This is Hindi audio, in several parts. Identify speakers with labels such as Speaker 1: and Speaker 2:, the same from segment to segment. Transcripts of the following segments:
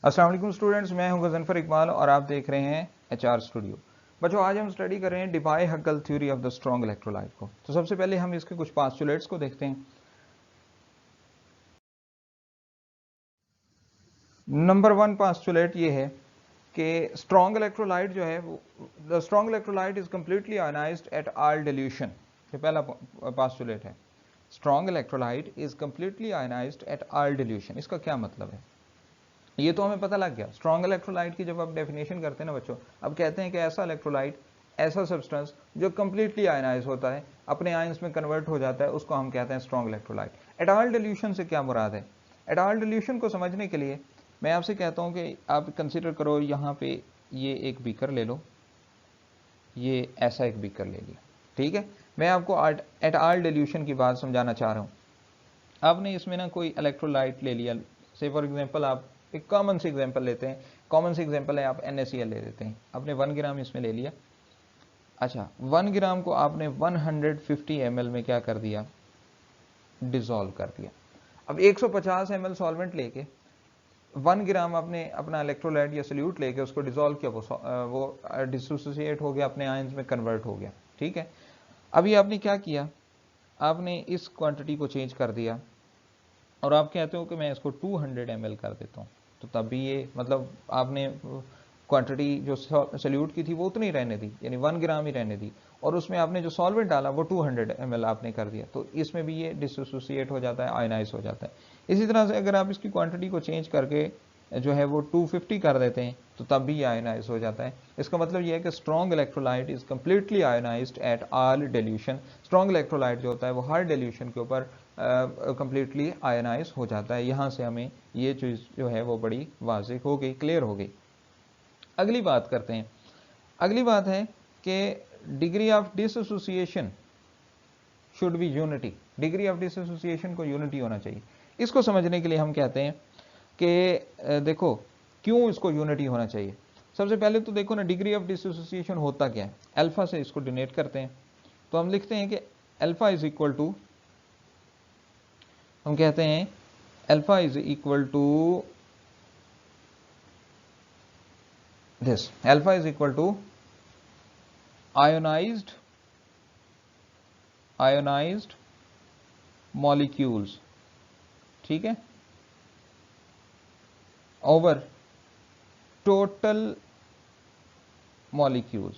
Speaker 1: अस्सलाम वालेकुम स्टूडेंट्स, मैं हूं गजनफर इकबाल और आप देख रहे हैं एचआर स्टूडियो। बच्चों, आज हम स्टडी कर रहे हैं Debye Hückel theory of the strong electrolyte को। तो सबसे पहले हम इसके कुछ पोस्टुलेट्स को देखते हैं। नंबर 1 पोस्टुलेट ये है कि स्ट्रॉन्ग इलेक्ट्रोलाइट जो है वो the strong electrolyte is completely ionized at all dilution. ये पहला पोस्टुलेट है, strong electrolyte is completely ionized at all dilution. इसका क्या मतलब है? ये तो हमें पता लग गया। स्ट्रॉन्ग इलेक्ट्रोलाइट की जब आप डेफिनेशन करते हैं ना बच्चों, अब कहते हैं कि ऐसा इलेक्ट्रोलाइट, ऐसा सब्सटेंस जो कंप्लीटली आयनाइज होता है, अपने आयंस में कन्वर्ट हो जाता है, उसको हम कहते हैं strong electrolyte. At all dilution से क्या मुराद है? एट ऑल डिल्यूशन को समझने के लिए मैं आपसे कहता हूं कि आप कंसिडर करो, यहाँ पे ये एक बीकर ले लो, ये ऐसा एक बीकर ले लिया, ठीक है। मैं आपको एट ऑल डिल्यूशन की बात समझाना चाह रहा हूँ। आपने इसमें ना कोई इलेक्ट्रोलाइट ले लिया, से फॉर एग्जांपल आप एक कॉमन सी एग्जांपल लेते हैं, कॉमन सी एग्जांपल है आप NaCl ले लेते हैं। आपने 1 ग्राम इसमें ले लिया। अच्छा, 1 ग्राम को आपने 150 ml में क्या कर दिया? डिसॉल्व कर दिया। अब 150 ml सॉल्वेंट लेके 1 ग्राम आपने अपना इलेक्ट्रोलाइट या सोल्यूट लेके उसको डिसॉल्व किया, वो डिसोसिएट हो गया, अपने आयंस में कन्वर्ट हो गया, ठीक है। अभी आपने क्या किया? आपने इस क्वांटिटी को चेंज कर दिया और आप कहते हो कि मैं इसको 200 ml कर देता हूँ, तो तब भी ये मतलब आपने क्वांटिटी जो सोल्यूट की थी वो उतनी रहने दी, यानी 1 ग्राम ही रहने दी, और उसमें आपने जो सॉल्वेंट डाला वो 200 ml आपने कर दिया, तो इसमें भी ये डिसोसिएट हो जाता है, आयनाइज हो जाता है। इसी तरह से अगर आप इसकी क्वांटिटी को चेंज करके जो है वो 250 कर देते हैं, तो तब भी ये आयनाइज हो जाता है। इसका मतलब ये है कि strong electrolyte is completely ionized at all dilution. Strong electrolyte जो होता है वो हर डिल्यूशन के ऊपर कंप्लीटली आयनाइज हो जाता है। यहाँ से हमें ये चीज़ जो है वो बड़ी वाज़ेह हो गई, क्लियर हो गई। अगली बात करते हैं। अगली बात है कि degree of dissociation should be unity. Degree of dissociation को यूनिटी होना चाहिए। इसको समझने के लिए हम कहते हैं कि देखो क्यों इसको यूनिटी होना चाहिए। सबसे पहले तो देखो ना, डिग्री ऑफ डिसोसिएशन होता क्या है? अल्फा से इसको डिनोट करते हैं, तो हम लिखते हैं कि अल्फा इज इक्वल टू, हम कहते हैं alpha is equal to this, alpha is equal to ionized molecules, ठीक है, over total molecules,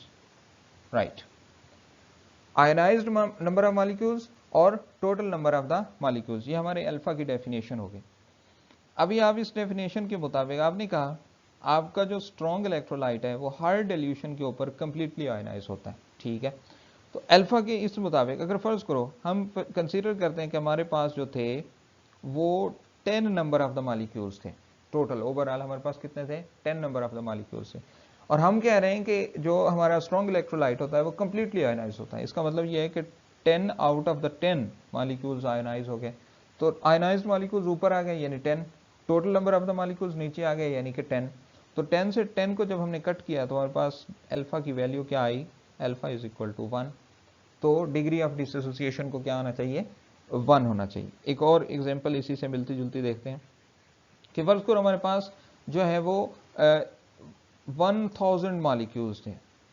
Speaker 1: right. Ionized number of molecules और total number of the molecules, ये हमारे अल्फा की डेफिनेशन हो गई। अभी आप इस डेफिनेशन के मुताबिक आपने कहा आपका जो स्ट्रॉन्ग इलेक्ट्रोलाइट है वो हर डिल्यूशन के ऊपर कंप्लीटली आयनाइज होता है, ठीक है। तो अल्फा के इस मुताबिक अगर फर्ज करो हम कंसीडर करते हैं कि हमारे पास जो थे वो 10 नंबर ऑफ द मॉलिक्यूल्स थे, टोटल ओवरऑल हमारे पास कितने थे? 10 नंबर ऑफ द मॉलिक्यूल्स थे, और हम कह रहे हैं कि जो हमारा स्ट्रॉन्ग इलेक्ट्रोलाइट होता है वो कंप्लीटली आयनाइज होता है। इसका मतलब ये है कि 10 out of the 10 molecules ionize हो गए, तो आयनाइज्ड मॉलिक्यूल्स ऊपर आ गए यानी 10, total number of the molecules नीचे आ गए यानी कि 10। तो 10 से 10 को जब हमने कट किया तो हमारे पास अल्फा की वैल्यू क्या आई? Alpha is equal to 1। तो डिग्री ऑफ डिसोसिएशन को क्या होना चाहिए? 1 होना चाहिए। एक और एग्जांपल इसी से मिलती जुलती देखते हैं कि फर्ज करो हमारे पास जो है वो 1000 मॉलिक्यूल्स थे।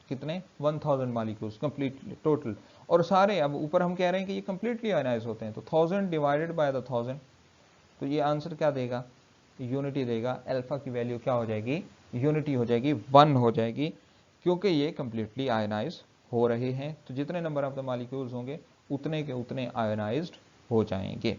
Speaker 1: कितने? 1000 मॉलिक्यूल्स कंप्लीटली टोटल, और सारे अब ऊपर हम कह रहे हैं कि ये कंप्लीटली आयनाइज होते हैं, तो 1000 डिवाइडेड बाय द 1000, तो ये आंसर क्या देगा? यूनिटी देगा। अल्फा की वैल्यू क्या हो जाएगी? यूनिटी हो जाएगी, 1 हो जाएगी, क्योंकि ये कंप्लीटली आयनाइज हो रहे हैं। तो जितने नंबर ऑफ द मॉलिक्यूल्स होंगे उतने के उतने आयनाइज्ड हो जाएंगे।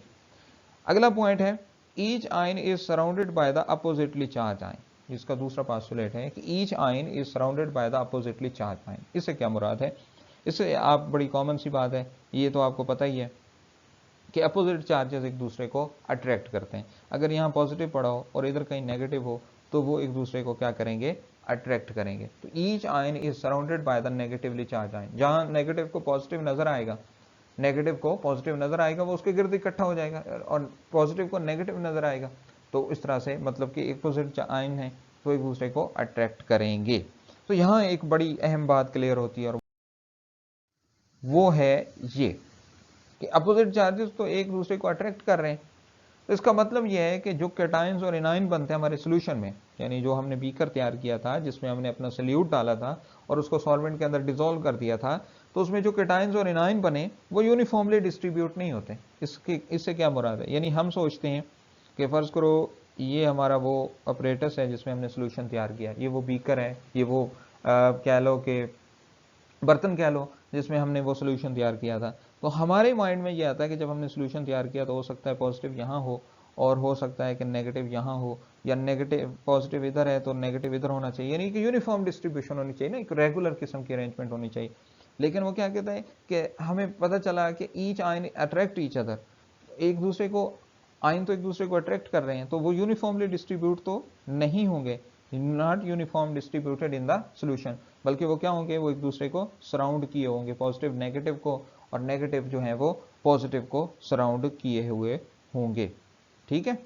Speaker 1: अगला पॉइंट है each ion is surrounded by the oppositely charge ion. इसका दूसरा पोस्टुलेट है कि each ion is surrounded by the oppositely charge ion. इससे क्या मुराद है? इससे आप बड़ी कॉमन सी बात है, ये तो आपको पता ही है कि अपोजिट चार्जेस एक दूसरे को अट्रैक्ट करते हैं। अगर यहाँ पॉजिटिव पड़ा हो और इधर कहीं नेगेटिव हो तो वो एक दूसरे को क्या करेंगे? अट्रैक्ट करेंगे। तो each ion is surrounded by the negatively charge ion. जहाँ नेगेटिव को पॉजिटिव नजर आएगा, नेगेटिव को पॉजिटिव नजर आएगा वो उसके गिर्द इकट्ठा हो जाएगा, और पॉजिटिव को नेगेटिव नजर आएगा, तो इस तरह से मतलब कि एक अपोजिट आयन है तो एक दूसरे को अट्रैक्ट करेंगे। तो यहाँ एक बड़ी अहम बात क्लियर होती है, और वो है ये कि अपोजिट चार्जेस तो एक दूसरे को अट्रैक्ट कर रहे हैं, तो इसका मतलब यह है कि जो कैटायंस और एनाइन बनते हैं हमारे सोल्यूशन में, यानी जो हमने बीकर तैयार किया था जिसमें हमने अपना सल्यूट डाला था और उसको सॉल्वेंट के अंदर डिसॉल्व कर दिया था, तो उसमें जो कैटायंस और एनाइन बने वो यूनिफॉर्मली डिस्ट्रीब्यूट नहीं होते। इससे क्या मुराद है, यानी हम सोचते हैं कि फर्ज करो ये हमारा वो ऑपरेटस है जिसमें हमने सोल्यूशन तैयार किया, ये वो बीकर है, ये वो कह लो कि बर्तन कह लो जिसमें हमने वो सोल्यूशन तैयार किया था। तो हमारे माइंड में ये आता है कि जब हमने सोल्यूशन तैयार किया तो हो सकता है पॉजिटिव यहाँ हो और हो सकता है कि नेगेटिव यहाँ हो, या नेगेटिव पॉजिटिव इधर है तो नेगेटिव इधर होना चाहिए, यानी कि यूनिफॉर्म डिस्ट्रीब्यूशन होनी चाहिए ना, एक रेगुलर किस्म की अरेंजमेंट होनी चाहिए। लेकिन वो क्या कहता है कि हमें पता चला कि each ion attract each other, एक दूसरे को आयन तो एक दूसरे को अट्रैक्ट कर रहे हैं, तो वो यूनिफॉर्मली डिस्ट्रीब्यूट तो नहीं होंगे, not uniform distributed in the solution, बल्कि वो क्या होंगे, वो एक दूसरे को सराउंड किए होंगे, पॉजिटिव नेगेटिव को और नेगेटिव जो है वो पॉजिटिव को सराउंड किए हुए होंगे। ठीक है,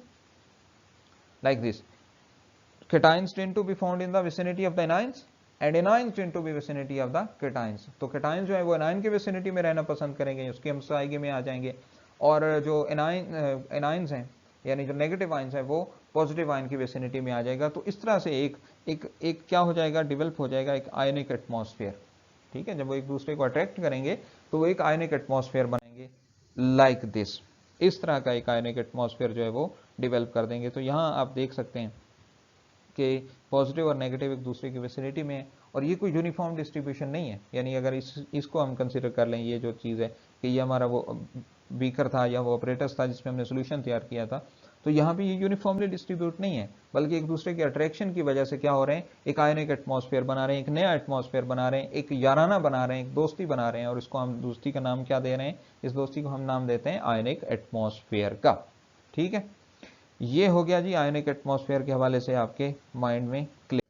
Speaker 1: like this cations tend to be found in the vicinity of the anions and anions tend to be vicinity of the cations। तो cations जो है वो anion के vicinity में रहना पसंद करेंगे, उसके हम आगे में आ जाएंगे, और जो anions हैं यानी जो नेगेटिव आयंस है वो पॉजिटिव आयन की विसिनिटी में आ जाएगा। तो इस तरह से एक क्या हो जाएगा, डेवलप हो जाएगा एक आयनिक एटमॉस्फेयर। ठीक है, जब वो एक दूसरे को अट्रैक्ट करेंगे तो वो एक आयनिक एटमॉस्फेयर बनाएंगे लाइक दिस, इस तरह का एक आयनिक एटमॉस्फेयर जो है वो डेवलप कर देंगे। तो यहाँ आप देख सकते हैं कि पॉजिटिव और नेगेटिव एक दूसरे की विसिनिटी में है, और ये कोई यूनिफॉर्म डिस्ट्रीब्यूशन नहीं है। यानी अगर इसको हम कंसिडर कर लें, ये जो चीज़ है कि ये हमारा वो बीकर था या वो ऑपरेटस था जिसमें हमने सोल्यूशन तैयार किया था, तो यहाँ पे ये यूनिफॉर्मली डिस्ट्रीब्यूट नहीं है, बल्कि एक दूसरे के अट्रैक्शन की वजह से क्या हो रहे हैं, एक आयनिक एटमॉस्फेयर बना रहे हैं, एक नया एटमॉस्फेयर बना रहे हैं, एक याराना बना रहे हैं, एक दोस्ती बना रहे हैं, और इसको हम दोस्ती का नाम क्या दे रहे हैं, इस दोस्ती को हम नाम देते हैं आयनिक एटमॉस्फेयर का। ठीक है, ये हो गया जी आयनिक एटमॉस्फेयर के हवाले से आपके माइंड में क्लियर।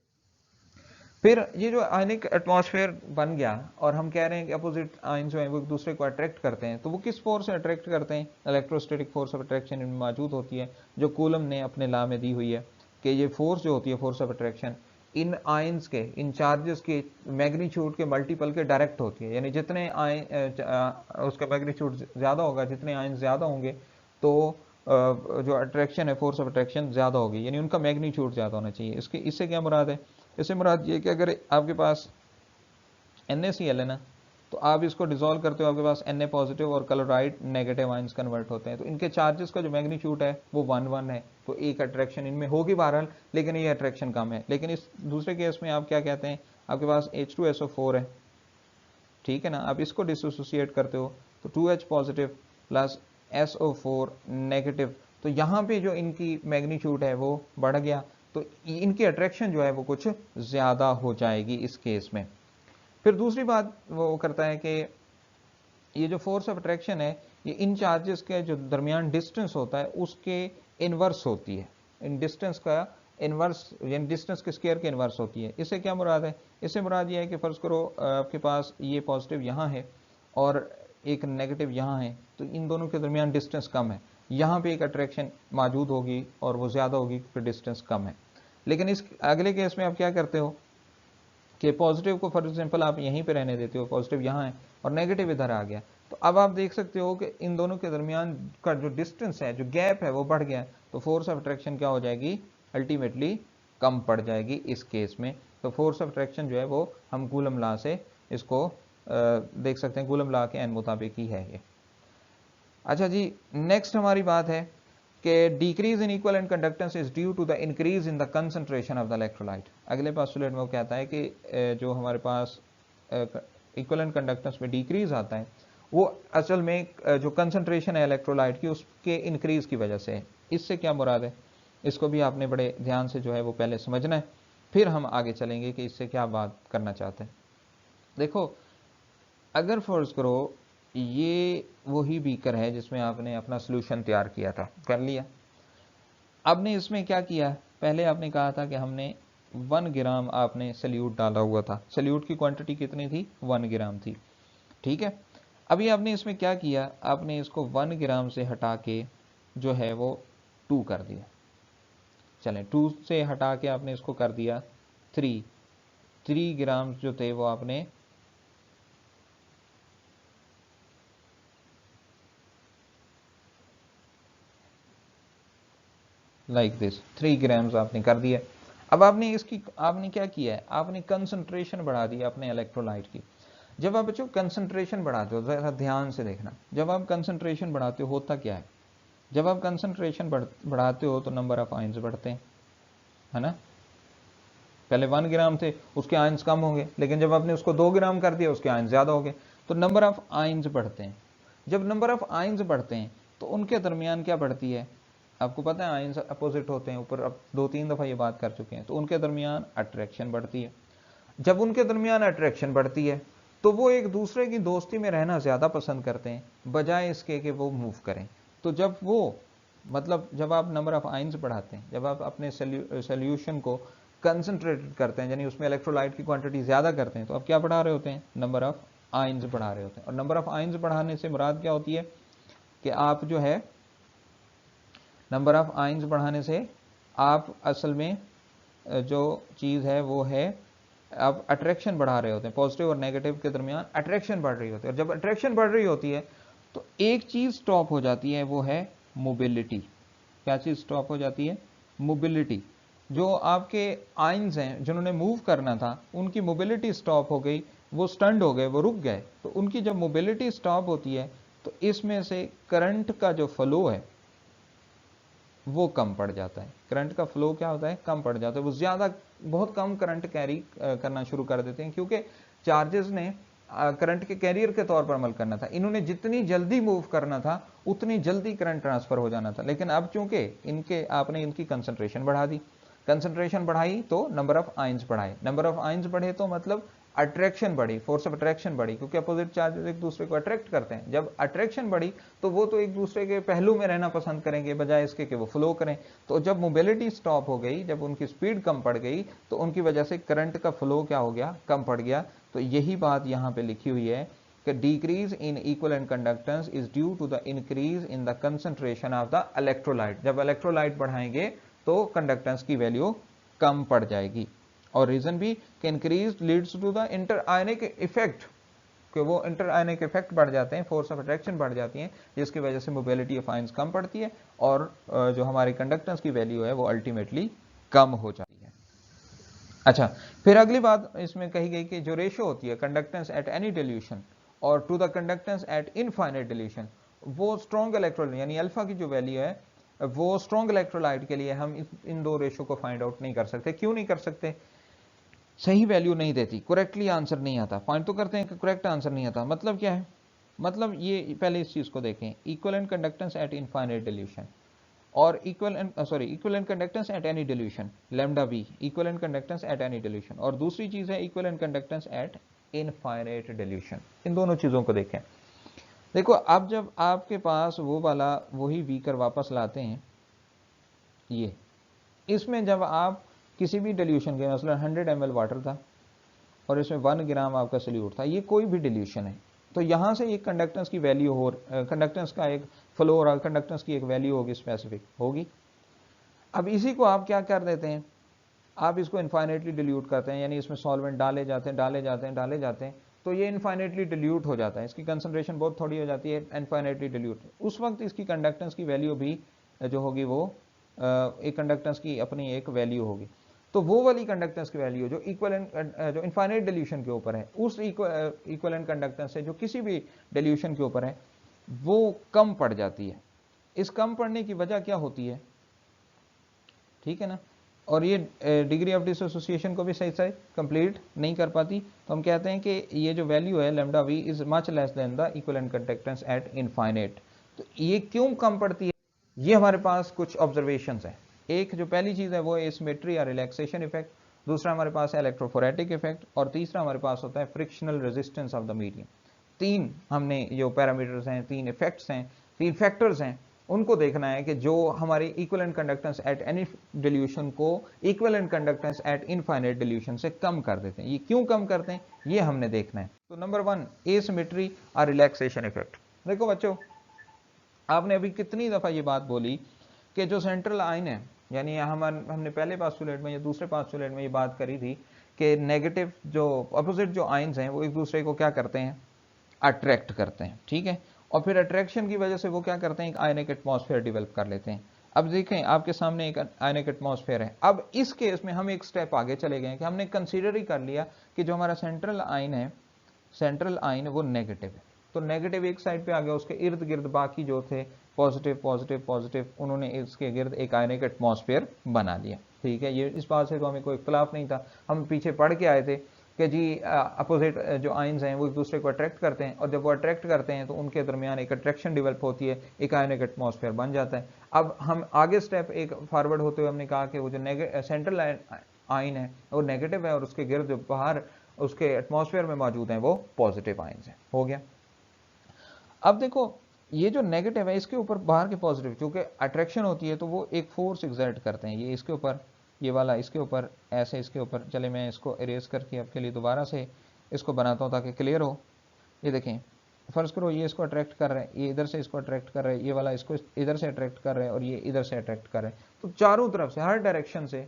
Speaker 1: फिर ये जो आयनिक एटमॉस्फेयर बन गया और हम कह रहे हैं कि अपोजिट आयन जो है वो एक दूसरे को अट्रैक्ट करते हैं, तो वो किस फोर्स से अट्रैक्ट करते हैं, इलेक्ट्रोस्टैटिक फोर्स ऑफ अट्रैक्शन इनमें मौजूद होती है, जो कूलम ने अपने लॉ में दी हुई है कि ये फोर्स जो होती है, force of attraction, in ions के, इन चार्जेस के मैग्नीट्यूड के मल्टीपल के डायरेक्ट होती है। यानी जितने उसका मैग्नीट्यूड ज़्यादा होगा, जितने आयन ज़्यादा होंगे, तो जो अट्रैक्शन है, फोर्स ऑफ अट्रैक्शन ज़्यादा होगी, यानी उनका मैग्नीट्यूड ज़्यादा होना चाहिए। इससे क्या मुराद है, इससे मुराद ये कि अगर आपके पास NaCl है ना, तो आप इसको डिसॉल्व करते हो, आपके पास Na पॉजिटिव और क्लोराइड नेगेटिव आयंस कन्वर्ट होते हैं, तो इनके चार्जेस का जो मैग्नीट्यूड है वो 1 है, तो एक अट्रैक्शन इनमें होगी बहरहाल, लेकिन ये अट्रैक्शन कम है। लेकिन इस दूसरे केस में आप क्या कहते हैं, आपके पास H2SO4 है, ठीक है ना, आप इसको डिसोसिएट करते हो तो 2H positive plus SO4 negative, तो यहाँ पे जो इनकी मैग्नीट्यूड है वो बढ़ गया, तो इनकी अट्रैक्शन जो है वो कुछ ज़्यादा हो जाएगी इस केस में। फिर दूसरी बात वो करता है कि ये जो फोर्स ऑफ अट्रैक्शन है ये इन चार्जेस के जो दरमियान डिस्टेंस होता है उसके इनवर्स होती है, इन डिस्टेंस का इनवर्स, यानी डिस्टेंस के स्क्वायर के इनवर्स होती है। इससे क्या मुराद है, इससे मुराद ये है कि फ़र्ज़ करो आपके पास ये पॉजिटिव यहाँ है और एक नेगेटिव यहाँ है, तो इन दोनों के दरमियान डिस्टेंस कम है, यहाँ पे एक अट्रैक्शन मौजूद होगी और वो ज़्यादा होगी क्योंकि डिस्टेंस कम है। लेकिन इस अगले केस में आप क्या करते हो कि पॉजिटिव को फॉर एग्जांपल आप यहीं पे रहने देते हो, पॉजिटिव यहाँ है और नेगेटिव इधर आ गया, तो अब आप देख सकते हो कि इन दोनों के दरमियान का जो डिस्टेंस है, जो गैप है वो बढ़ गया, तो फोर्स ऑफ अट्रैक्शन क्या हो जाएगी, अल्टीमेटली कम पड़ जाएगी इस केस में। तो फोर्स ऑफ अट्रैक्शन जो है वो हम कूलम लॉ से इसको देख सकते हैं, कूलम लॉ के एन मुताबिक ही है ये। अच्छा जी, नेक्स्ट हमारी बात है कि decrease in equivalent conductance is due to the increase in the concentration of the electrolyte. अगले पोस्टुलेट में वो कहता है कि जो हमारे पास इक्विवेलेंट कंडक्टेंस में डिक्रीज आता है वो असल में जो कंसंट्रेशन है इलेक्ट्रोलाइट की उसके इंक्रीज की वजह से है। इससे क्या मुराद है, इसको भी आपने बड़े ध्यान से जो है वो पहले समझना है, फिर हम आगे चलेंगे कि इससे क्या बात करना चाहते हैं। देखो, अगर फर्ज करो ये वही बीकर है जिसमें आपने अपना सोल्यूशन तैयार किया था, कर लिया, आपने इसमें क्या किया, पहले आपने कहा था कि हमने 1 ग्राम आपने सल्यूट डाला हुआ था, सल्यूट की क्वांटिटी कितनी थी, 1 ग्राम थी, ठीक है। अभी आपने इसमें क्या किया, आपने इसको 1 ग्राम से हटा के जो है वो 2 कर दिया, चलें 2 से हटा के आपने इसको कर दिया 3 ग्राम जो थे वो आपने लाइक दिस 3 ग्राम्स आपने कर दिया। अब आपने क्या किया है, आपने कंसंट्रेशन बढ़ा दी अपने इलेक्ट्रोलाइट की। जब आप बच्चों कंसंट्रेशन बढ़ाते हो, जरा ध्यान से देखना, जब आप कंसंट्रेशन बढ़ाते हो होता क्या है, जब आप कंसंट्रेशन बढ़ाते हो तो नंबर ऑफ आयंस बढ़ते हैं, है ना। पहले 1 ग्राम थे, उसके आयंस कम होंगे, लेकिन जब आपने उसको 2 ग्राम कर दिया उसके आयंस ज्यादा हो गए, तो नंबर ऑफ आयंस बढ़ते हैं। जब नंबर ऑफ आयंस बढ़ते हैं तो उनके दरमियान क्या बढ़ती है, आपको पता है आयंस अपोजिट होते हैं, ऊपर अब 2-3 दफा ये बात कर चुके हैं, तो उनके दरमियान अट्रैक्शन बढ़ती है। जब उनके दरमियान अट्रैक्शन बढ़ती है तो वो एक दूसरे की दोस्ती में रहना ज्यादा पसंद करते हैं बजाय इसके कि वो मूव करें। तो जब वो मतलब जब आप नंबर ऑफ आयंस बढ़ाते हैं, जब आप अपने सोल्यूशन को कंसंट्रेटेड करते हैं, यानी उसमें इलेक्ट्रोलाइट की क्वांटिटी ज्यादा करते हैं, तो आप क्या बढ़ा रहे होते हैं, नंबर ऑफ आयंस बढ़ा रहे होते हैं। और नंबर ऑफ आयंस बढ़ाने से मुराद क्या होती है कि आप जो है नंबर ऑफ आयंस बढ़ाने से आप असल में जो चीज है वो है आप अट्रैक्शन बढ़ा रहे होते हैं, पॉजिटिव और नेगेटिव के दरमियान अट्रैक्शन बढ़ रही होती है। और जब अट्रैक्शन बढ़ रही होती है तो एक चीज स्टॉप हो जाती है, वो है मोबिलिटी। क्या चीज स्टॉप हो जाती है, मोबिलिटी। जो आपके आयंस हैं जिन्होंने मूव करना था उनकी मोबिलिटी स्टॉप हो गई, वो स्टंड हो गए, वो रुक गए। तो उनकी जब मोबिलिटी स्टॉप होती है तो इसमें से करंट का जो फ्लो है वो कम पड़ जाता है। करंट का फ्लो क्या होता है, कम पड़ जाता है। वो ज्यादा बहुत कम करंट कैरी करना शुरू कर देते हैं, क्योंकि चार्जेस ने करंट के कैरियर के तौर पर अमल करना था। इन्होंने जितनी जल्दी मूव करना था उतनी जल्दी करंट ट्रांसफर हो जाना था, लेकिन अब चूंकि आपने इनकी कंसंट्रेशन बढ़ा दी, कंसंट्रेशन बढ़ाई तो नंबर ऑफ आयंस बढ़ाए, नंबर ऑफ आयंस बढ़े तो मतलब अट्रैक्शन बढ़ी, फोर्स ऑफ अट्रैक्शन बढ़ी, क्योंकि अपोजिट चार्जेस एक दूसरे को अट्रैक्ट करते हैं। जब अट्रैक्शन बढ़ी तो वो तो एक दूसरे के पहलू में रहना पसंद करेंगे बजाय इसके कि वो फ्लो करें। तो जब मोबिलिटी स्टॉप हो गई, जब उनकी स्पीड कम पड़ गई, तो उनकी वजह से करंट का फ्लो क्या हो गया, कम पड़ गया। तो यही बात यहां पे लिखी हुई है कि decrease in equivalent conductance is due to the increase in the concentration of the electrolyte। जब इलेक्ट्रोलाइट बढ़ाएंगे तो कंडक्टेंस की वैल्यू कम पड़ जाएगी। और रीजन भी कि increase leads to the inter ionic effect, कि वो इंटर आयनिक इफेक्ट बढ़ जाते हैं, फोर्स ऑफ अट्रैक्शन बढ़ जाती है, जिसकी वजह से मोबिलिटी ऑफ आयंस कम पड़ती है और जो हमारी कंडक्टेंस की वैल्यू है वो अल्टीमेटली कम हो जाती है। अच्छा, फिर अगली बात इसमें कही गई कि जो रेशियो होती है कंडक्टेंस एट एनी डिल्यूशन और to the conductance at infinite dilution, वो स्ट्रॉन्ग इलेक्ट्रोलाइट यानी अल्फा की जो वैल्यू है वो स्ट्रॉन्ग इलेक्ट्रोलाइट के लिए हम इन दो रेशियो को फाइंड आउट नहीं कर सकते। क्यों नहीं कर सकते, सही वैल्यू नहीं देती, करेक्टली आंसर नहीं आता। फाइंड तो करते हैं कि करेक्ट आंसर नहीं आता। मतलब क्या है, मतलब ये पहले इस चीज को देखें, equivalent conductance at infinite dilution और equivalent conductance at any dilution, lambda v equivalent conductance at any dilution, और दूसरी चीज है equivalent conductance at infinite dilution. इन दोनों चीजों को देखें। देखो अब जब आपके पास वो वाला वही बीकर वापस लाते हैं, ये इसमें जब आप किसी भी डिल्यूशन के, मसलन 100 ml वाटर था और इसमें 1 ग्राम आपका सोल्यूट था, ये कोई भी डिल्यूशन है, तो यहां से एक कंडक्टेंस की वैल्यू हो, कंडक्टेंस का एक फ्लो और कंडक्टेंस की एक वैल्यू होगी, स्पेसिफिक होगी। अब इसी को आप क्या कर देते हैं, आप इसको इनफाइनेटली डिल्यूट करते हैं, यानी इसमें सॉल्वेंट डाले जाते हैं डाले जाते हैं डाले जाते हैं, तो ये इनफाइनेटली डिल्यूट हो जाता है, इसकी कंसंट्रेशन बहुत थोड़ी हो जाती है, इनफाइनेटली डिल्यूट। उस वक्त इसकी कंडक्टेंस की वैल्यू भी जो होगी वो एक कंडक्टेंस की अपनी एक वैल्यू होगी। तो वो वाली कंडक्टेंस की वैल्यू जो इक्विवेलेंट जो इनफाइनाइट डिल्यूशन के ऊपर है, उस इक्विवेलेंट कंडक्टेंस से जो किसी भी डिल्यूशन के ऊपर है वो कम पड़ जाती है। इस कम पड़ने की वजह क्या होती है, ठीक है ना, और ये डिग्री ऑफ डिसोसिएशन को भी सही से कंप्लीट नहीं कर पाती। तो हम कहते हैं कि ये जो वैल्यू है lambda v is much less than the equivalent conductance at infinite. तो ये क्यों कम पड़ती है, ये हमारे पास कुछ ऑब्जर्वेशंस हैं। एक जो पहली चीज है वो है एसिमेट्री या रिलैक्सेशन इफेक्ट, दूसरा हमारे पास है इलेक्ट्रोफोरेटिक इफेक्ट, और तीसरा हमारे पास होता है frictional resistance of the medium. तीन हमने जो पैरामीटर्स हैं, तीन इफेक्ट्स हैं, तीन फैक्टर्स हैं, उनको देखना है कि जो हमारी equivalent conductance at any dilution को equivalent conductance at infinite dilution से कम कर देते हैं। ये क्यों कम करते हैं ये हमने देखना है। तो नंबर 1 एसिमेट्री और रिलैक्सेशन इफेक्ट। देखो बच्चों, आपने अभी कितनी दफा ये बात बोली कि जो सेंट्रल आयन है, यानी हमने पहले पास्टुलेट में या दूसरे पास्टुलेट में ये बात करी थी कि नेगेटिव जो अपोजिट जो आयन्स हैं वो एक दूसरे को क्या करते हैं, अट्रैक्ट करते हैं, ठीक है। और फिर अट्रैक्शन की वजह से वो क्या करते हैं, एक आयनिक एटमॉस्फेयर डेवलप कर लेते हैं। अब देखें आपके सामने एक आयनिक एटमॉस्फेयर है। अब इस केस में हम एक स्टेप आगे चले गए कि हमने कंसीडर ही कर लिया कि जो हमारा सेंट्रल आयन है, सेंट्रल आयन वो नेगेटिव है। तो नेगेटिव एक साइड पे आ गया, उसके इर्द गिर्द बाकी जो थे पॉजिटिव पॉजिटिव पॉजिटिव, उन्होंने इसके गिर्द एक आयनिक एटमॉस्फेयर बना लिया। ठीक है, ये इस बात से तो हमें कोई इख्तलाफ नहीं था। हम पीछे पढ़ के आए थे कि जी अपोजिट जो आयन्स हैं वो एक दूसरे को अट्रैक्ट करते हैं, और जब वो अट्रैक्ट करते हैं तो उनके दरमियान एक अट्रैक्शन डेवलप होती है, एक आयनिक एटमॉस्फेयर बन जाता है। अब हम आगे स्टेप एक फॉरवर्ड होते हुए हमने कहा कि वो जो सेंट्रल आयन है वो नेगेटिव है, और उसके गिर्द जो बाहर उसके एटमॉस्फेयर में मौजूद हैं वो पॉजिटिव आयन्स हैं। हो गया। अब देखो ये जो नेगेटिव है इसके ऊपर बाहर के पॉजिटिव क्योंकि अट्रैक्शन होती है तो वो एक फोर्स एग्जर्ट करते हैं, ये इसके ऊपर, ये वाला इसके ऊपर, ऐसे इसके ऊपर। चले मैं इसको इरेज करके आपके लिए दोबारा से इसको बनाता हूँ ताकि क्लियर हो। ये देखें, फर्ज करो ये इसको अट्रैक्ट कर रहा है, ये इधर से इसको अट्रैक्ट कर रहा है, ये वाला इसको इधर से अट्रैक्ट कर रहा है, और ये इधर से अट्रैक्ट कर रहा है। तो चारों तरफ से, हर डायरेक्शन से,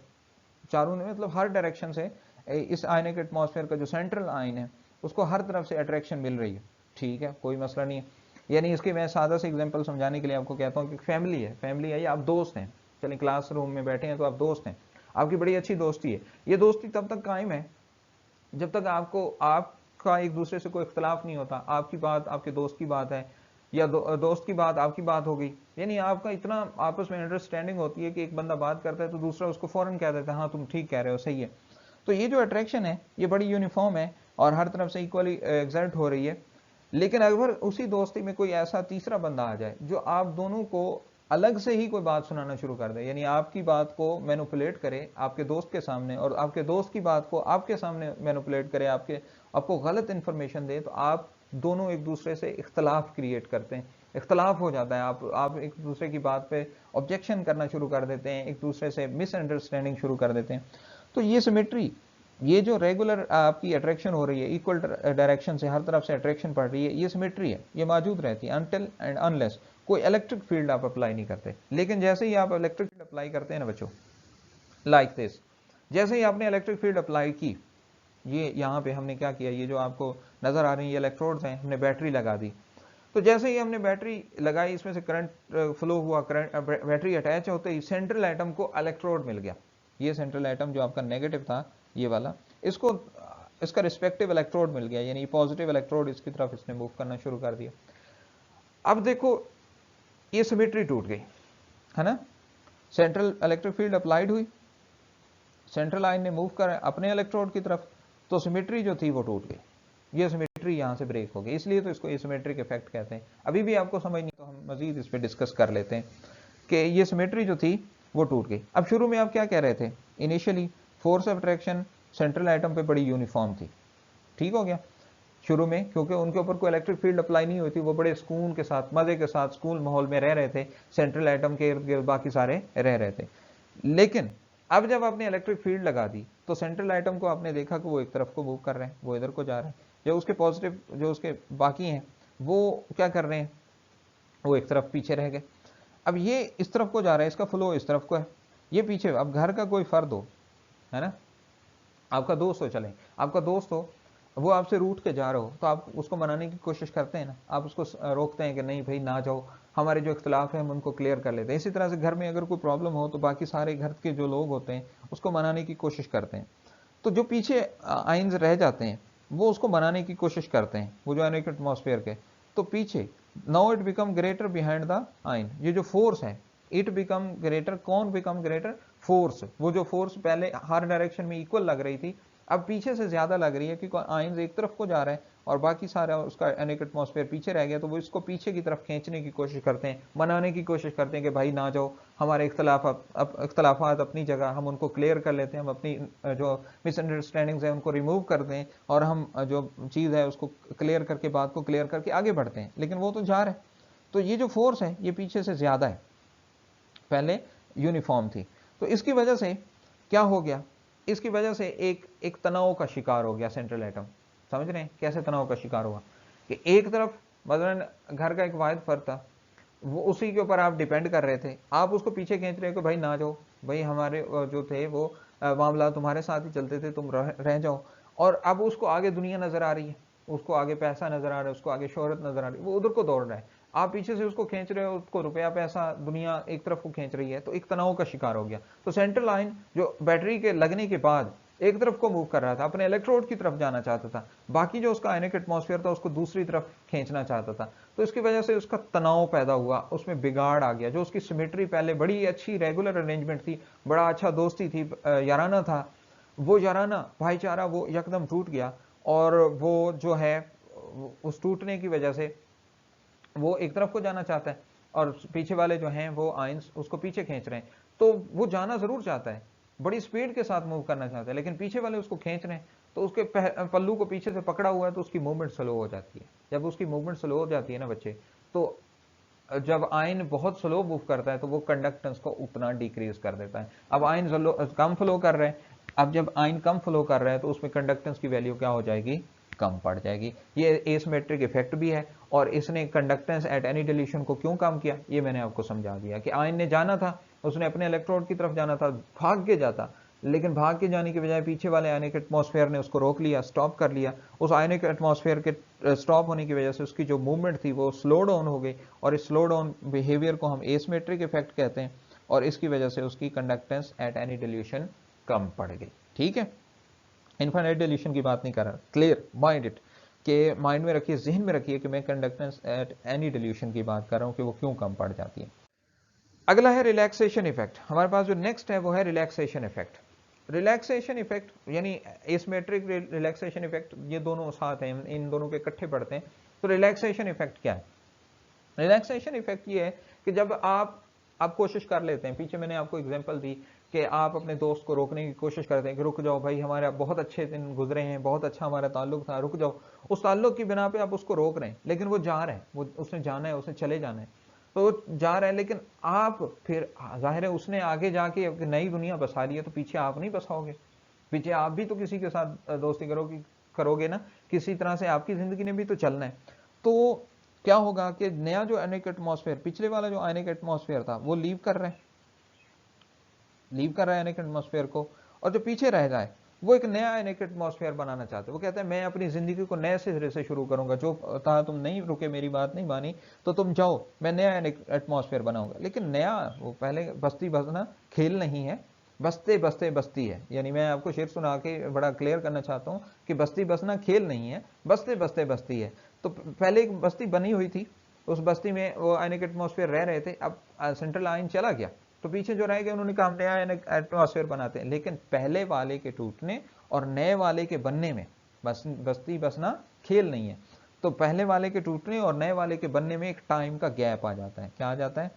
Speaker 1: चारों में मतलब हर डायरेक्शन से इस आयनिक एटमॉस्फेयर का जो सेंट्रल आयन है उसको हर तरफ से अट्रैक्शन मिल रही है। ठीक है, कोई मसला नहीं है। यानी इसकी मैं सादा से एग्जांपल समझाने के लिए आपको कहता हूँ कि फैमिली है या आप दोस्त हैं, चलिए क्लासरूम में बैठे हैं तो आप दोस्त हैं, आपकी बड़ी अच्छी दोस्ती है। ये दोस्ती तब तक कायम है जब तक आपका एक दूसरे से कोई इख्तलाफ नहीं होता। आपकी बात आपके दोस्त की बात है, या दोस्त की बात आपकी बात हो गई, यानी आपका इतना आपस में अंडरस्टैंडिंग होती है कि एक बंदा बात करता है तो दूसरा उसको फौरन कह देता है हाँ तुम ठीक कह रहे हो, सही है। तो ये जो अट्रैक्शन है ये बड़ी यूनिफॉर्म है और हर तरफ से इक्वली एग्जर्ट हो रही है। लेकिन अगर उसी दोस्ती में कोई ऐसा तीसरा बंदा आ जाए जो आप दोनों को अलग से ही कोई बात सुनाना शुरू कर दे, यानी आपकी बात को मैनिपुलेट करे आपके दोस्त के सामने, और आपके दोस्त की बात को आपके सामने मैनिपुलेट करे, आपको गलत इंफॉर्मेशन दे, तो आप दोनों एक दूसरे से इख्तलाफ क्रिएट करते हैं, इख्तलाफ हो जाता है। आप एक दूसरे की बात पे ऑब्जेक्शन करना शुरू कर देते हैं, एक दूसरे से मिसअंडरस्टैंडिंग शुरू कर देते हैं। तो ये सिमेट्री, ये जो रेगुलर आपकी अट्रैक्शन हो रही है, इक्वल डायरेक्शन से हर तरफ से अट्रैक्शन पड़ रही है, ये सिमेट्री है, ये मौजूद रहती है अनटिल एंड अनलेस कोई इलेक्ट्रिक फील्ड आप अप्लाई नहीं करते। लेकिन जैसे ही आप इलेक्ट्रिक फील्ड अप्लाई करते हैं ना बच्चों, लाइक दिस, जैसे ही आपने इलेक्ट्रिक फील्ड अप्लाई की, ये यहाँ पे हमने क्या किया, ये जो आपको नजर आ रही है ये इलेक्ट्रोड्स हैं, हमने बैटरी लगा दी। तो जैसे ही हमने बैटरी लगाई, इसमें से करंट फ्लो हुआ, करंट बैटरी अटैच होते ही सेंट्रल एटम को इलेक्ट्रोड मिल गया। ये सेंट्रल एटम जो आपका नेगेटिव था ये वाला, इसका रिस्पेक्टिव इलेक्ट्रोड मिल गया, यानी पॉजिटिव इलेक्ट्रोड इसकी तरफ इसने मूव करना शुरू कर दिया। अब देखो ये सिमेट्री टूट गई है ना, सेंट्रल इलेक्ट्रिक फील्ड अप्लाइड हुई, सेंट्रल आयन ने मूव कर अपने इलेक्ट्रोड की तरफ, तो सिमेट्री जो थी वो टूट गई, ये सिमेट्री यहां से ब्रेक हो गई, इसलिए तो इसको एसिमेट्रिक इफेक्ट कहते हैं। अभी भी आपको समझ नहीं तो हम मजीद इस पर डिस्कस कर लेते हैं कि ये सिमेट्री जो थी वो टूट गई। अब शुरू में आप क्या कह रहे थे, initially force of attraction central atom पे बड़ी यूनिफॉर्म थी, ठीक हो गया शुरू में, क्योंकि उनके ऊपर कोई इलेक्ट्रिक फील्ड अप्लाई नहीं हुई थी, वो बड़े सुकून के साथ मजे के साथ स्कूल माहौल में रह रहे थे, सेंट्रल एटम के इर्द गिर्द बाकी सारे रह रहे थे। लेकिन अब जब आपने इलेक्ट्रिक फील्ड लगा दी तो सेंट्रल एटम को आपने देखा कि वो एक तरफ को मूव कर रहे हैं, वो इधर को जा रहे हैं, जो उसके पॉजिटिव जो उसके बाकी हैं वो क्या कर रहे हैं, वो एक तरफ पीछे रह गए। अब ये इस तरफ को जा रहा है, इसका फ्लो इस तरफ को है, ये पीछे। अब घर का कोई फर्द हो, है ना, आपका दोस्त हो, चलें आपका दोस्त हो, वो आपसे रूठ के जा रहा हो, तो आप उसको मनाने की कोशिश करते हैं ना, आप उसको रोकते हैं कि नहीं भाई ना जाओ, हमारे जो इख्तलाफ है हम उनको क्लियर कर लेते हैं। इसी तरह से घर में अगर कोई प्रॉब्लम हो तो बाकी सारे घर के जो लोग होते हैं उसको मनाने की कोशिश करते हैं। तो जो पीछे आइंस रह जाते हैं वो उसको मनाने की कोशिश करते हैं, वो जो आयनिक एटमॉस्फेयर के तो पीछे, now it become greater behind the आइन, ये जो फोर्स है इट बिकम ग्रेटर, कौन बिकम ग्रेटर, फोर्स, वो जो फोर्स पहले हर डायरेक्शन में इक्वल लग रही थी अब पीछे से ज्यादा लग रही है, क्योंकि आयंस एक तरफ को जा रहा है और बाकी सारा उसका आयनिक एटमॉस्फेयर पीछे रह गया, तो वो इसको पीछे की तरफ खींचने की कोशिश करते हैं, मनाने की कोशिश करते हैं कि भाई ना जाओ, हमारे इख्तलाफात अपनी जगह, हम उनको क्लियर कर लेते हैं, हम अपनी जो मिसअंडरस्टैंडिंग्स है उनको रिमूव कर दें और हम जो चीज़ है उसको क्लियर करके, बात को क्लियर करके आगे बढ़ते हैं। लेकिन वो तो जा रहा है, तो ये जो फोर्स है ये पीछे से ज्यादा है, पहले यूनिफॉर्म थी। तो इसकी वजह से क्या हो गया, इसकी वजह से एक तनाव का शिकार हो गया सेंट्रल एटम। समझ रहे हैं कैसे तनाव का शिकार हुआ, कि एक तरफ मसलन घर का एक वाहिद फर्द था, वो उसी के ऊपर आप डिपेंड कर रहे थे, आप उसको पीछे खींच रहे हो कि भाई ना जाओ, भाई हमारे जो थे वो मामला तुम्हारे साथ ही चलते थे, तुम रह जाओ। और अब उसको आगे दुनिया नजर आ रही है, उसको आगे पैसा नजर आ रहा है, उसको आगे शोहरत नजर आ रही है, वो उधर को दौड़ रहा है। आप पीछे से उसको खींच रहे हो, उसको रुपया पैसा दुनिया एक तरफ को खींच रही है, तो एक तनाव का शिकार हो गया। तो सेंट्रल लाइन जो बैटरी के लगने के बाद एक तरफ को मूव कर रहा था, अपने इलेक्ट्रोड की तरफ जाना चाहता था, बाकी जो उसका आयनिक एटमॉस्फेयर था उसको दूसरी तरफ खींचना चाहता था। तो इसकी वजह से उसका तनाव पैदा हुआ, उसमें बिगाड़ आ गया। जो उसकी सिमेट्री पहले बड़ी अच्छी रेगुलर अरेंजमेंट थी, बड़ा अच्छा दोस्ती थी, याराना था, वो याराना भाईचारा वो एकदम टूट गया। और वो जो है उस टूटने की वजह से वो एक तरफ को जाना चाहता है और पीछे वाले जो हैं वो आयंस उसको पीछे खींच रहे हैं। तो वो जाना जरूर चाहता है, बड़ी स्पीड के साथ मूव करना चाहता है, लेकिन पीछे वाले उसको खींच रहे हैं, तो उसके पल्लू को पीछे से पकड़ा हुआ है, तो उसकी मूवमेंट स्लो हो जाती है। जब उसकी मूवमेंट स्लो हो जाती है ना बच्चे, तो जब आयन बहुत स्लो मूव करता है तो वो कंडक्टेंस को उतना डिक्रीज कर देता है। अब आयन कम फ्लो कर रहे हैं, अब जब आयन कम फ्लो कर रहा है तो उसमें कंडक्टेंस की वैल्यू क्या हो जाएगी, कम पड़ जाएगी। ये एसिमेट्रिक इफेक्ट भी है। और इसने कंडक्टेंस एट एनी डिल्यूशन को क्यों कम किया, ये मैंने आपको समझा दिया कि आयन ने जाना था, उसने अपने इलेक्ट्रोड की तरफ जाना था, भाग के जाता, लेकिन भाग के जाने की बजाय पीछे वाले आयनिक एटमॉस्फेयर ने उसको रोक लिया, स्टॉप कर लिया। उस आयनिक एटमॉस्फेयर के स्टॉप होने की वजह से उसकी जो मूवमेंट थी वो स्लो डाउन हो गई, और इस स्लो डाउन बिहेवियर को हम एसिमेट्रिक इफेक्ट कहते हैं, और इसकी वजह से उसकी कंडक्टेंस एट एनी डिल्यूशन कम पड़ गई। ठीक है, इनफाइनाइट डिल्यूशन की बात नहीं कर रहा, क्लियर माइंड इट, कि माइंड में रखिए, जहन में रखिए कि मैं कंडक्टेंस एट एनी डिल्यूशन की बात कर रहा हूं कि वो क्यों कम पड़ जाती है। अगला है रिलैक्सेशन इफेक्ट। हमारे पास जो नेक्स्ट है वो है रिलैक्सेशन इफेक्ट। रिलैक्सेशन इफेक्ट यानी एसिमेट्रिक रिलैक्सेशन इफेक्ट, ये दोनों साथ हैं, इन दोनों के इकट्ठे पढ़ते हैं। तो रिलैक्सेशन इफेक्ट क्या है? रिलैक्सेशन इफेक्ट ये है कि जब आप कोशिश कर लेते हैं, पीछे मैंने आपको एग्जांपल दी कि आप अपने दोस्त को रोकने की कोशिश करते हैं कि रुक जाओ भाई, हमारे बहुत अच्छे दिन गुजरे हैं, बहुत अच्छा हमारा ताल्लुक था, रुक जाओ। उस ताल्लुक की बिना पे आप उसको रोक रहे हैं, लेकिन वो जा रहे हैं, वो उसने जाना है, उसने चले जाना है, तो जा रहे हैं, लेकिन आप फिर जाहिर है उसने आगे जाके एक नई दुनिया बसा ली है, तो पीछे आप नहीं बसाओगे, पीछे आप भी तो किसी के साथ दोस्ती करोगे ना, किसी तरह से आपकी जिंदगी ने भी तो चलना है। तो क्या होगा कि नया जो आयनिक एटमॉस्फेयर, पिछले वाला जो आयनिक एटमॉस्फेयर था वो लीव कर रहा है आयनिक एटमॉस्फेयर को, और जो पीछे रह जाए वो एक नया आयनिक एटमॉस्फेयर बनाना चाहते हैं। वो कहते हैं मैं अपनी जिंदगी को नए सिरे से शुरू करूंगा, जो था तुम नहीं रुके, मेरी बात नहीं मानी, तो तुम जाओ, मैं नया आयनिक एटमॉस्फेयर बनाऊंगा। लेकिन नया, वो पहले बस्ती बसना खेल नहीं है, बसते बसते बस्ती है। यानी मैं आपको शेर सुना के बड़ा क्लियर करना चाहता हूं कि बस्ती बसना खेल नहीं है, बसते बसते बस्ती है। तो पहले एक बस्ती बनी हुई थी, उस बस्ती में वो आयनिक एटमॉस्फेयर रह रहे थे, अब सेंट्रल आयन चला गया, तो पीछे जो रह गए उन्होंने कहा नया एटमॉस्फेयर बनाते हैं। लेकिन पहले वाले के टूटने और नए वाले के बनने में बस्ती बसना खेल नहीं है। तो पहले वाले के टूटने और नए वाले के बनने में एक टाइम का गैप आ जाता है। क्या आ जाता है?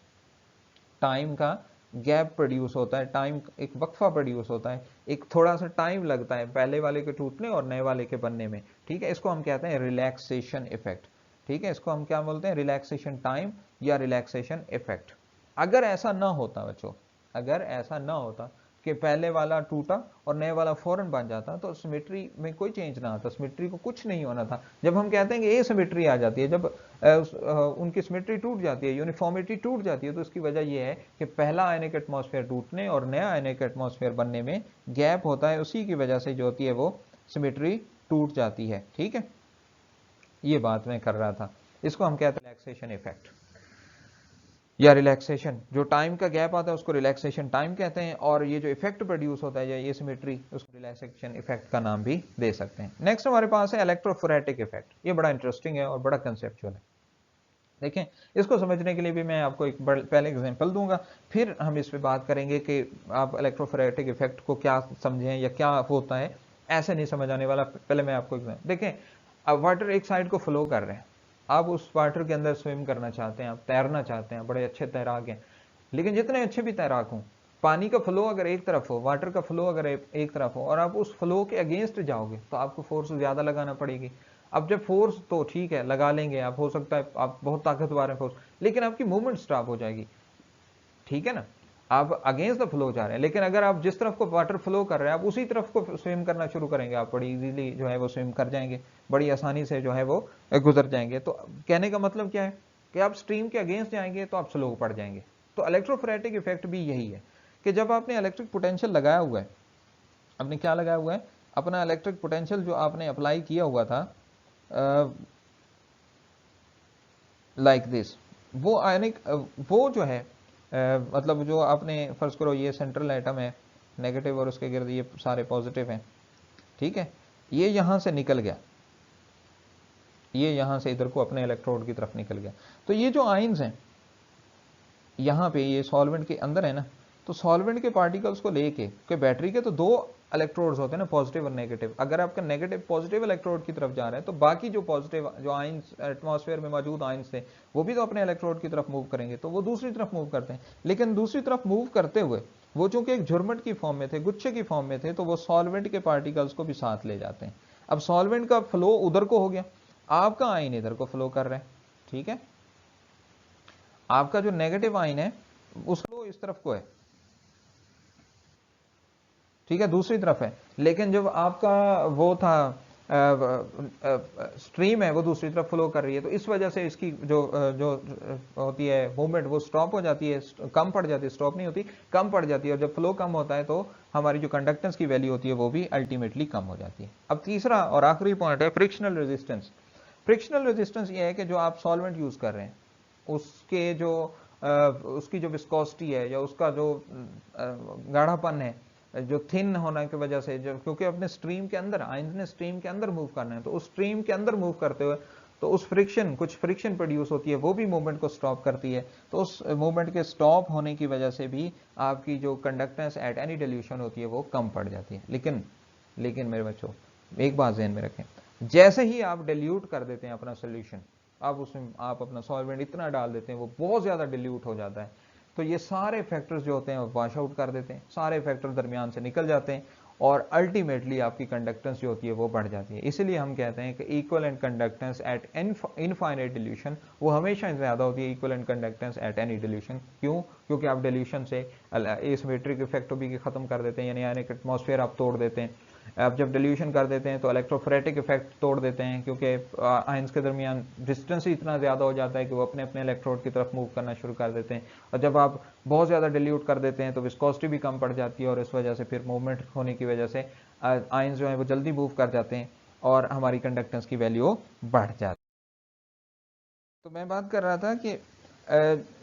Speaker 1: टाइम का गैप प्रोड्यूस होता है, टाइम एक वक्फा प्रोड्यूस होता है, एक थोड़ा सा टाइम लगता है पहले वाले के टूटने और नए वाले के बनने में। ठीक है, इसको हम कहते हैं रिलैक्सेशन इफेक्ट। ठीक है, इसको हम क्या बोलते हैं? रिलैक्सेशन टाइम या रिलैक्सेशन इफेक्ट। अगर ऐसा ना होता बच्चों, अगर ऐसा ना होता कि पहले वाला टूटा और नए वाला फौरन बन जाता, तो सिमेट्री में कोई चेंज ना आता, सिमेट्री को कुछ नहीं होना था। जब हम कहते हैं कि ए सिमेट्री आ जाती है, जब उनकी सिमेट्री टूट जाती है, यूनिफॉर्मिटी टूट जाती है, तो इसकी वजह यह है कि पहला आयनिक एटमॉस्फेयर टूटने और नया आयनिक एटमॉस्फेयर बनने में गैप होता है, उसी की वजह से जो होती है वो सिमेट्री टूट जाती है। ठीक है, ये बात मैं कर रहा था, इसको हम कहते हैं रिलैक्सेशन इफेक्ट या रिलैक्सेशन। जो टाइम का गैप आता है उसको रिलैक्सेशन टाइम कहते हैं, और ये जो इफेक्ट प्रोड्यूस होता है या एसिमेट्री, उसको रिलैक्सेशन इफेक्ट का नाम भी दे सकते हैं। नेक्स्ट हमारे पास है इलेक्ट्रोफोरेटिक इफेक्ट। ये बड़ा इंटरेस्टिंग है और बड़ा कंसेप्चुअल है। देखें, इसको समझने के लिए भी मैं आपको एक पहले एग्जांपल दूंगा, फिर हम इस पे बात करेंगे कि आप इलेक्ट्रोफोरेटिक इफेक्ट को क्या समझें या क्या होता है। ऐसे नहीं समझ आने वाला। पहले मैं आपको एग्जांपल देखें, अब वाटर एक साइड को फ्लो कर रहे हैं, आप उस वाटर के अंदर स्विम करना चाहते हैं, आप तैरना चाहते हैं, बड़े अच्छे तैराक हैं, लेकिन जितने अच्छे भी तैराक हों, पानी का फ्लो अगर एक तरफ हो, वाटर का फ्लो अगर एक तरफ हो, और आप उस फ्लो के अगेंस्ट जाओगे तो आपको फोर्स ज्यादा लगाना पड़ेगी। अब जब फोर्स तो ठीक है लगा लेंगे आप, हो सकता है आप बहुत ताकतवर है फोर्स, लेकिन आपकी मूवमेंट स्टॉप हो जाएगी। ठीक है ना, आप अगेंस्ट द फ्लो जा रहे हैं, लेकिन अगर आप जिस तरफ को वाटर फ्लो कर रहे हैं आप उसी तरफ को स्विम करना शुरू करेंगे, आप बड़ी इजीली जो है वो स्विम कर जाएंगे, बड़ी आसानी से जो है वो गुजर जाएंगे। तो कहने का मतलब क्या है कि आप स्ट्रीम के अगेंस्ट जाएंगे तो आप स्लो पड़ जाएंगे। तो इलेक्ट्रोफोरेटिक इफेक्ट भी यही है कि जब आपने इलेक्ट्रिक पोटेंशियल लगाया हुआ है, आपने क्या लगाया हुआ है, अपना इलेक्ट्रिक पोटेंशियल जो आपने अप्लाई किया हुआ था, लाइक दिस। वो आयनिक वो जो है मतलब जो आपने फर्ज करो ये सेंट्रल एटम है नेगेटिव और उसके गिर्द ये सारे पॉजिटिव हैं, ठीक है, ये यहां से निकल गया, ये यहां से इधर को अपने इलेक्ट्रोड की तरफ निकल गया। तो ये जो आयंस हैं यहाँ पे ये सॉल्वेंट के अंदर है ना, तो सॉल्वेंट के पार्टिकल्स को लेके कि बैटरी के तो दो इलेक्ट्रोड्स होते हैं ना, पॉजिटिव और नेगेटिव, अगर आपका नेगेटिव पॉजिटिव इलेक्ट्रोड की तरफ जा रहा है तो बाकी जो पॉजिटिव जो आयंस एटमॉस्फेयर में मौजूद आयंस थे वो भी तो अपने इलेक्ट्रोड की तरफ मूव करेंगे, तो वो दूसरी तरफ मूव करते हैं। लेकिन दूसरी तरफ मूव करते हुए वो चूंकि एक झुरमट की फॉर्म में थे, गुच्छे की फॉर्म में थे, तो वो सॉल्वेंट के पार्टिकल्स को भी साथ ले जाते हैं। अब सॉल्वेंट का फ्लो उधर को हो गया, आपका आयन इधर को फ्लो कर रहा है, ठीक है, आपका जो नेगेटिव आयन है उसको इस तरफ को है, ठीक है, दूसरी तरफ है। लेकिन जब आपका वो था स्ट्रीम है वो दूसरी तरफ फ्लो कर रही है, तो इस वजह से इसकी जो होती है मूवमेंट वो स्टॉप हो जाती है, कम पड़ जाती है, स्टॉप नहीं होती, कम पड़ जाती है। और जब फ्लो कम होता है तो हमारी जो कंडक्टेंस की वैल्यू होती है वो भी अल्टीमेटली कम हो जाती है। अब तीसरा और आखिरी पॉइंट है फ्रिक्शनल रेजिस्टेंस। फ्रिक्शनल रेजिस्टेंस ये है कि जो आप सॉल्वेंट यूज कर रहे हैं उसके जो उसकी जो विस्कोसिटी है या उसका जो गाढ़ापन है, जो थिन होने की वजह से, जो क्योंकि अपने स्ट्रीम के अंदर आयंस ने स्ट्रीम के अंदर मूव करना है, तो उस स्ट्रीम के अंदर मूव करते हुए तो उस फ्रिक्शन, कुछ फ्रिक्शन प्रोड्यूस होती है, वो भी मूवमेंट को स्टॉप करती है। तो उस मूवमेंट के स्टॉप होने की वजह से भी आपकी जो कंडक्टेंस एट एनी डिल्यूशन होती है वो कम पड़ जाती है। लेकिन मेरे बच्चों एक बात ध्यान में रखें, जैसे ही आप डिल्यूट कर देते हैं अपना सोल्यूशन, अब उसमें आप अपना सॉल्वेंट इतना डाल देते हैं वो बहुत ज्यादा डिल्यूट हो जाता है, तो ये सारे फैक्टर्स जो होते हैं वो वॉश आउट कर देते हैं, सारे फैक्टर दरमियान से निकल जाते हैं और अल्टीमेटली आपकी कंडक्टेंस जो होती है वो बढ़ जाती है। इसीलिए हम कहते हैं कि equivalent conductance at infinite dilution वो हमेशा ज्यादा होती है equivalent conductance at any dilution. क्यों? क्योंकि आप डिल्यूशन से एसिमेट्रिक इफेक्ट भी खत्म कर देते हैं, यानी एटमॉस्फेयर आप तोड़ देते हैं। आप जब डिल्यूशन कर देते हैं तो इलेक्ट्रोफोरेटिक इफेक्ट तोड़ देते हैं, क्योंकि आयंस के दरमियान डिस्टेंस ही इतना ज़्यादा हो जाता है कि वो अपने अपने इलेक्ट्रोड की तरफ मूव करना शुरू कर देते हैं। और जब आप बहुत ज़्यादा डिल्यूट कर देते हैं तो विस्कोसिटी भी कम पड़ जाती है और इस वजह से फिर मूवमेंट होने की वजह से आयंस जो है वो जल्दी मूव कर जाते हैं और हमारी कंडक्टेंस की वैल्यू बढ़ जाती है। तो मैं बात कर रहा था कि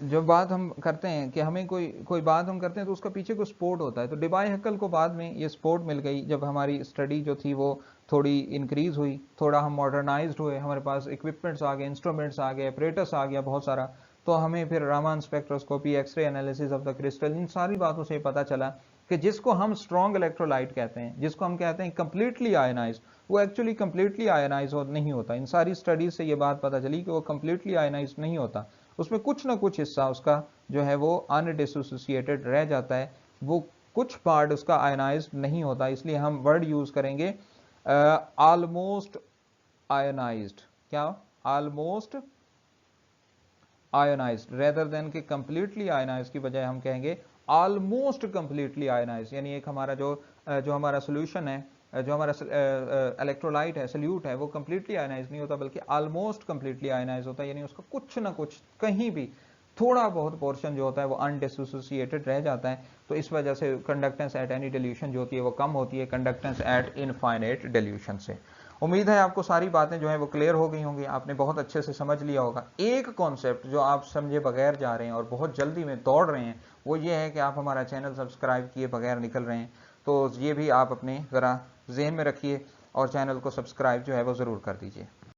Speaker 1: जो बात हम करते हैं कि हमें कोई बात हम करते हैं तो उसका पीछे कोई सपोर्ट होता है। तो डिबाई हक्कल को बाद में ये सपोर्ट मिल गई जब हमारी स्टडी जो थी वो थोड़ी इंक्रीज हुई, थोड़ा हम मॉडर्नाइज्ड हुए, हमारे पास इक्विपमेंट्स आ गए, इंस्ट्रूमेंट्स आ गए, अपरेटस आ गया बहुत सारा, तो हमें फिर Raman spectroscopy, x ray analysis of the crystal, इन सारी बातों से पता चला कि जिसको हम स्ट्रॉन्ग इलेक्ट्रोलाइट कहते हैं, जिसको हम कहते हैं कंप्लीटली आयनाइज, वो एक्चुअली कंप्लीटली आयनाइज नहीं होता। इन सारी स्टडीज से ये बात पता चली कि वो कंप्लीटली आयनाइज नहीं होता, उसमें कुछ ना कुछ हिस्सा उसका जो है वो अनडिसोसिएटेड रह जाता है, वो कुछ पार्ट उसका आयनाइज नहीं होता। इसलिए हम वर्ड यूज करेंगे ऑलमोस्ट आयनाइज्ड। क्या? ऑलमोस्ट आयनाइज्ड रेदर देन कि कंप्लीटली आयनाइज्ड की बजाय हम कहेंगे ऑलमोस्ट कंप्लीटली आयनाइज्ड। यानी एक हमारा जो हमारा सोल्यूशन है, जो हमारा इलेक्ट्रोलाइट है, सोल्यूट है, वो कंप्लीटली आयनाइज नहीं होता बल्कि ऑलमोस्ट कंप्लीटली आयनाइज होता है, यानी उसका कुछ ना कुछ कहीं भी थोड़ा बहुत पोर्शन जो होता है वो अनडिसोसिएटेड रह जाता है। तो इस वजह से कंडक्टेंस एट एनी डिल्यूशन जो होती है वो कम होती है कंडक्टेंस एट इनफाइनाइट डिल्यूशन से। उम्मीद है आपको सारी बातें जो है वो क्लियर हो गई होंगी, आपने बहुत अच्छे से समझ लिया होगा। एक कॉन्सेप्ट जो आप समझे बगैर जा रहे हैं और बहुत जल्दी में दौड़ रहे हैं वो ये है कि आप हमारा चैनल सब्सक्राइब किए बगैर निकल रहे हैं, तो ये भी आप अपने ज़रा ज़हन में रखिए और चैनल को सब्सक्राइब जो है वो ज़रूर कर दीजिए।